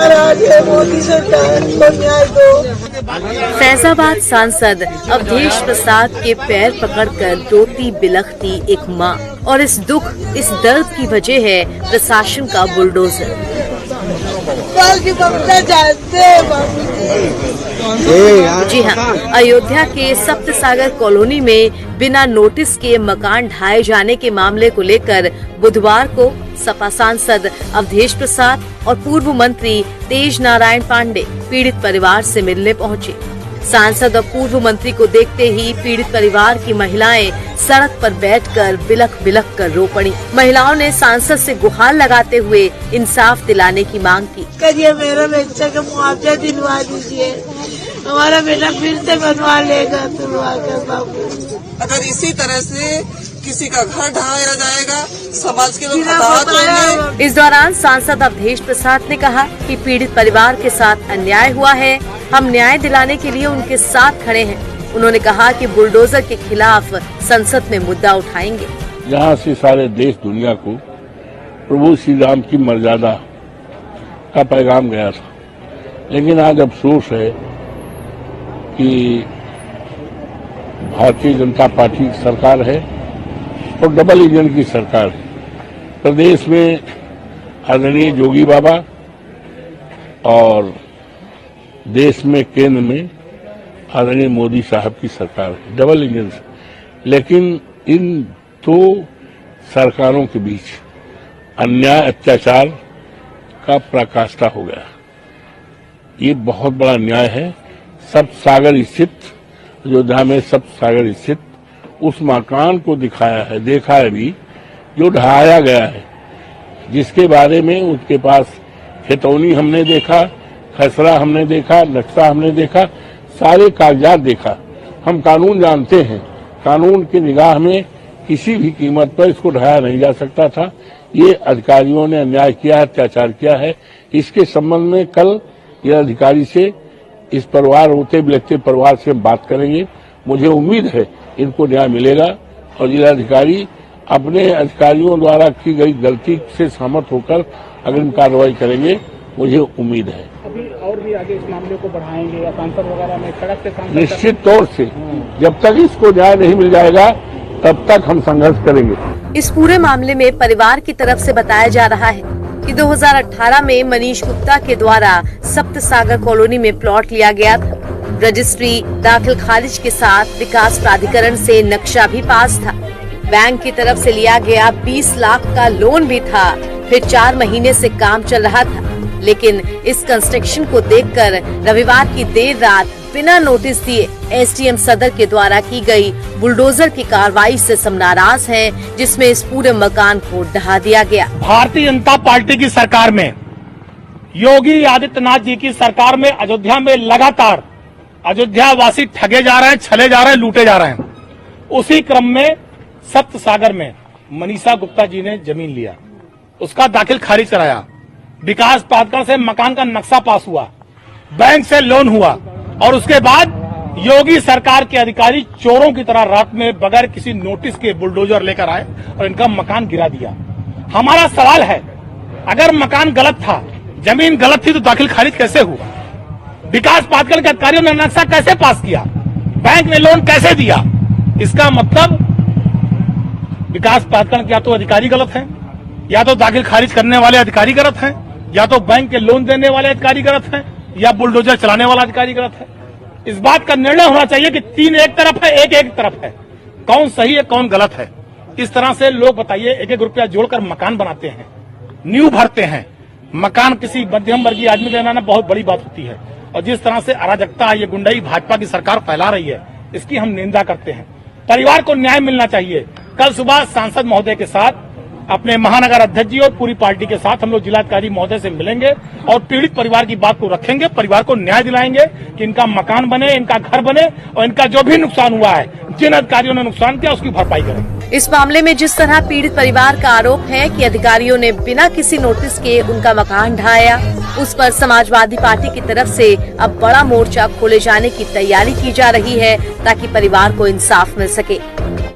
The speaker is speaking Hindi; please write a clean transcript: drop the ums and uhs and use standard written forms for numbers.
मोदी सरकार को न्याय दो। फैजाबाद सांसद अवधेश प्रसाद के पैर पकड़कर रोती बिलखती एक माँ, और इस दुख इस दर्द की वजह है प्रशासन का बुलडोजर। जी हाँ, अयोध्या के सप्तसागर कॉलोनी में बिना नोटिस के मकान ढाए जाने के मामले को लेकर बुधवार को सपा सांसद अवधेश प्रसाद और पूर्व मंत्री तेज नारायण पांडे पीड़ित परिवार से मिलने पहुंचे। सांसद और पूर्व मंत्री को देखते ही पीड़ित परिवार की महिलाएं सड़क पर बैठकर बिलख बिलख कर रो पड़ी। महिलाओं ने सांसद से गुहार लगाते हुए इंसाफ दिलाने की मांग की। करिए, मेरा बच्चा का मुआवजा दिलवा दीजिए, हमारा बेटा फिर से बनवा लेगा तुलवा कर बाबू। अगर इसी तरह से किसी का घर ढहाया जाएगा, समाज के लोग हताहत होंगे। इस दौरान सांसद अवधेश प्रसाद ने कहा कि पीड़ित परिवार के साथ अन्याय हुआ है, हम न्याय दिलाने के लिए उनके साथ खड़े हैं। उन्होंने कहा कि बुलडोजर के खिलाफ संसद में मुद्दा उठाएंगे। यहाँ से सारे देश दुनिया को प्रभु श्री राम की मर्यादा का पैगाम गया था, लेकिन आज अफसोस है कि भारतीय जनता पार्टी की सरकार है और डबल इंजन की सरकार है। प्रदेश में आदरणीय योगी बाबा और देश में केंद्र में आदरणीय मोदी साहब की सरकार है, डबल इंजन से। लेकिन इन दो सरकारों के बीच अन्याय अत्याचार का पराकाष्ठा हो गया। ये बहुत बड़ा अन्याय है। सप्तसागर स्थित, अयोध्या में सप्तसागर स्थित उस मकान को दिखाया है, देखा है भी, जो ढहाया गया है, जिसके बारे में उसके पास खेतौनी हमने देखा, खसरा हमने देखा, नक्शा हमने देखा, सारे कागजात देखा। हम कानून जानते हैं, कानून की निगाह में किसी भी कीमत पर इसको ढहाया नहीं जा सकता था। ये अधिकारियों ने अन्याय किया है, अत्याचार किया है। इसके संबंध में कल ये अधिकारी से, इस परिवार रोते बिलखते परिवार से हम बात करेंगे। मुझे उम्मीद है इनको न्याय मिलेगा और जिलाधिकारी अपने अधिकारियों द्वारा की गई गलती से सहमत होकर अग्रिम कार्रवाई करेंगे, मुझे उम्मीद है। अभी और भी आगे इस मामले को बढ़ाएंगे या सांसद वगैरह में सड़क से सांसद? निश्चित तौर से जब तक इसको न्याय नहीं मिल जाएगा तब तक हम संघर्ष करेंगे। इस पूरे मामले में परिवार की तरफ से बताया जा रहा है कि 2018 में मनीष गुप्ता के द्वारा सप्तसागर कॉलोनी में प्लॉट लिया गया था। रजिस्ट्री दाखिल खारिज के साथ विकास प्राधिकरण से नक्शा भी पास था। बैंक की तरफ से लिया गया 20 लाख का लोन भी था। फिर 4 महीने से काम चल रहा था, लेकिन इस कंस्ट्रक्शन को देखकर रविवार की देर रात बिना नोटिस दिए एसडीएम सदर के द्वारा की गई बुलडोजर की कार्रवाई से सब नाराज हैं, जिसमें इस पूरे मकान को ढहा दिया गया। भारतीय जनता पार्टी की सरकार में, योगी आदित्यनाथ जी की सरकार में अयोध्या में लगातार अयोध्या वासी ठगे जा रहे हैं, छले जा रहे हैं, लूटे जा रहे हैं। उसी क्रम में सप्तसागर में मनीषा गुप्ता जी ने जमीन लिया, उसका दाखिल खारिज कराया, विकास प्राधिकरण से मकान का नक्शा पास हुआ, बैंक से लोन हुआ, और उसके बाद योगी सरकार के अधिकारी चोरों की तरह रात में बगैर किसी नोटिस के बुलडोजर लेकर आए और इनका मकान गिरा दिया। हमारा सवाल है, अगर मकान गलत था, जमीन गलत थी, तो दाखिल खारिज कैसे हुआ? विकास प्राधिकरण के अधिकारियों ने नक्शा कैसे पास किया? बैंक ने लोन कैसे दिया? इसका मतलब विकास प्राधिकरण के या तो अधिकारी गलत हैं, या तो दाखिल खारिज करने वाले अधिकारी गलत हैं, या तो बैंक के लोन देने वाले अधिकारी गलत हैं, या बुलडोजर चलाने वाला अधिकारी गलत है। इस बात का निर्णय होना चाहिए कि 3 एक तरफ है, एक एक तरफ है, कौन सही है कौन गलत है। इस तरह से लोग बताइए, 1-1 रुपया जोड़कर मकान बनाते हैं, नींव भरते हैं। मकान किसी मध्यम वर्गीय आदमी को देना बहुत बड़ी बात होती है, और जिस तरह से अराजकता, ये गुंडाई भाजपा की सरकार फैला रही है, इसकी हम निंदा करते हैं। परिवार को न्याय मिलना चाहिए। कल सुबह सांसद महोदय के साथ, अपने महानगर अध्यक्ष जी और पूरी पार्टी के साथ हम लोग जिलाधिकारी महोदय से मिलेंगे और पीड़ित परिवार की बात को रखेंगे, परिवार को न्याय दिलाएंगे कि इनका मकान बने, इनका घर बने, और इनका जो भी नुकसान हुआ है, जिन अधिकारियों ने नुकसान किया, उसकी भरपाई करें। इस मामले में जिस तरह पीड़ित परिवार का आरोप है कि अधिकारियों ने बिना किसी नोटिस के उनका मकान ढहाया, उस पर समाजवादी पार्टी की तरफ से अब बड़ा मोर्चा खोले जाने की तैयारी की जा रही है, ताकि परिवार को इंसाफ मिल सके।